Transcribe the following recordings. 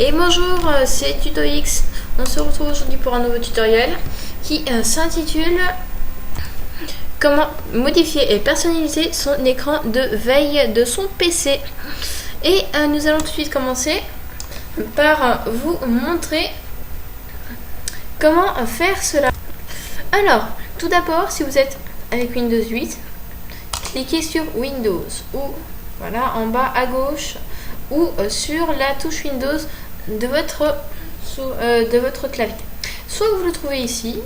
Et bonjour, c'est Tuto X. On se retrouve aujourd'hui pour un nouveau tutoriel qui s'intitule Comment modifier et personnaliser son écran de veille de son PC. Et nous allons tout de suite commencer par vous montrer comment faire cela. Alors, tout d'abord, si vous êtes avec Windows 8, cliquez sur Windows ou voilà en bas à gauche ou sur la touche Windows de votre clavier. Soit vous le trouvez ici,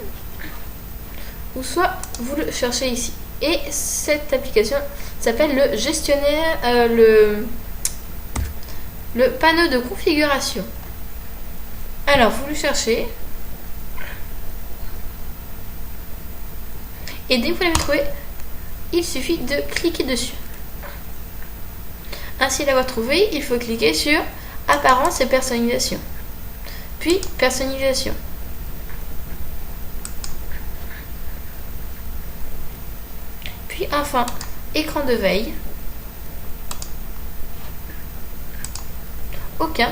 ou soit vous le cherchez ici. Et cette application s'appelle le gestionnaire, le panneau de configuration. Alors vous le cherchez, et dès que vous l'avez trouvé, il suffit de cliquer dessus. Ainsi l'avoir trouvé, il faut cliquer sur Apparence et personnalisation, puis personnalisation. Puis enfin, écran de veille. Aucun.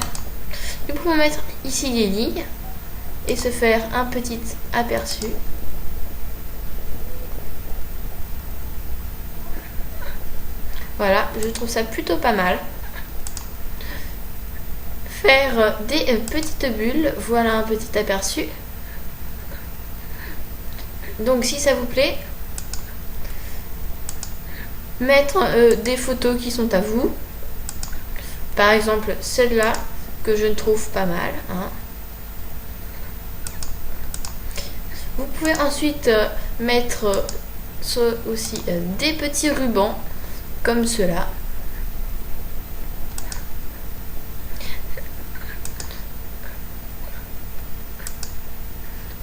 Nous pouvons mettre ici les lignes et se faire un petit aperçu. Voilà, je trouve ça plutôt pas mal. Faire des petites bulles, voilà un petit aperçu. Donc si ça vous plaît, mettre des photos qui sont à vous. Par exemple celle-là que je trouve pas mal. Vous pouvez ensuite mettre aussi des petits rubans comme cela.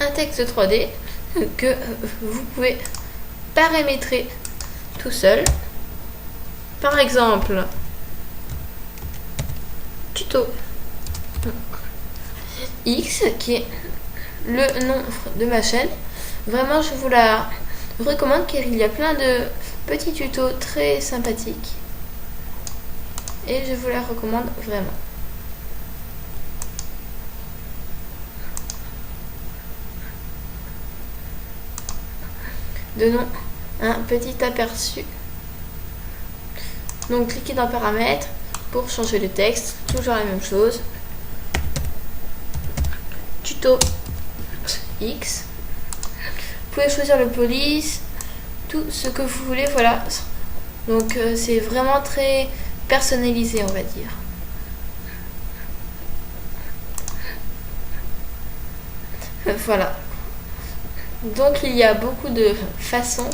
Un texte 3D que vous pouvez paramétrer tout seul. Par exemple, Tuto X, qui est le nom de ma chaîne. Vraiment, je vous la recommande car il y a plein de petits tutos très sympathiques. Et je vous la recommande vraiment. Donnons un petit aperçu. Donc cliquez dans paramètres pour changer le texte, toujours la même chose. Tuto X. Vous pouvez choisir le police, tout ce que vous voulez, voilà. Donc c'est vraiment très personnalisé, on va dire. Voilà. Donc il y a beaucoup de façons,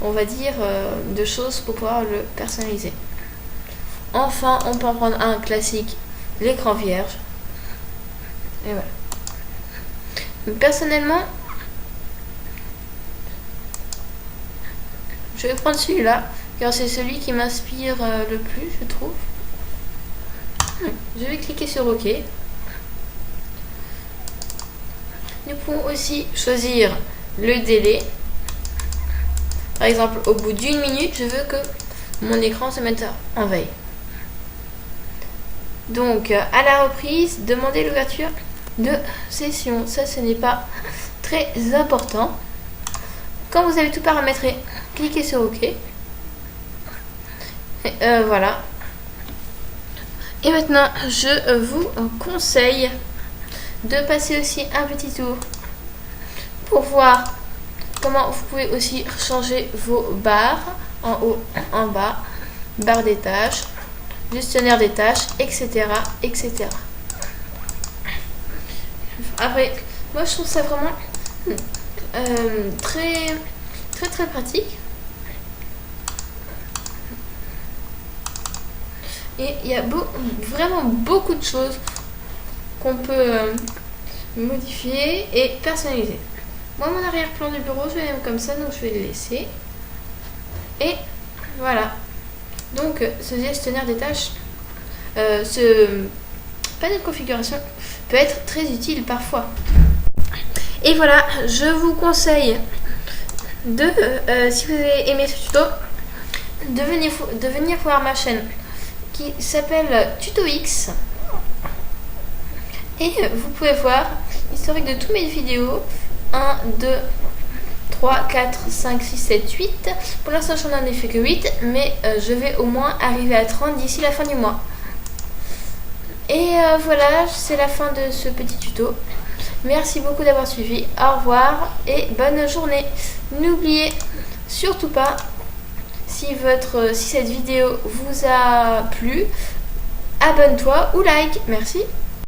on va dire, de choses pour pouvoir le personnaliser. Enfin, on peut en prendre un classique, l'écran vierge. Et voilà. Personnellement, je vais prendre celui-là, car c'est celui qui m'inspire le plus, je trouve. Je vais cliquer sur OK. Nous pouvons aussi choisir le délai. Par exemple, au bout d'une minute, je veux que mon écran se mette en veille. Donc, à la reprise, demandez l'ouverture de session. Ça, ce n'est pas très important. Quand vous avez tout paramétré, cliquez sur OK. Voilà. Et maintenant, je vous conseille de passer aussi un petit tour pour voir comment vous pouvez aussi changer vos barres en haut, en bas, barre des tâches, gestionnaire des tâches, etc., etc. Après, moi je trouve ça vraiment très pratique. Et il y a vraiment beaucoup de choses qu'on peut modifier et personnaliser. Moi, mon arrière-plan du bureau, je l'aime comme ça, donc je vais le laisser. Et voilà. Donc, ce gestionnaire des tâches, ce panneau de configuration peut être très utile parfois. Et voilà, je vous conseille de, si vous avez aimé ce tuto, de venir voir ma chaîne qui s'appelle Tuto X. Et vous pouvez voir l'historique de toutes mes vidéos. 1, 2, 3, 4, 5, 6, 7, 8. Pour l'instant, je n'en ai fait que 8, mais je vais au moins arriver à 30 d'ici la fin du mois. Et voilà, c'est la fin de ce petit tuto. Merci beaucoup d'avoir suivi. Au revoir et bonne journée. N'oubliez surtout pas, si cette vidéo vous a plu, abonne-toi ou like. Merci.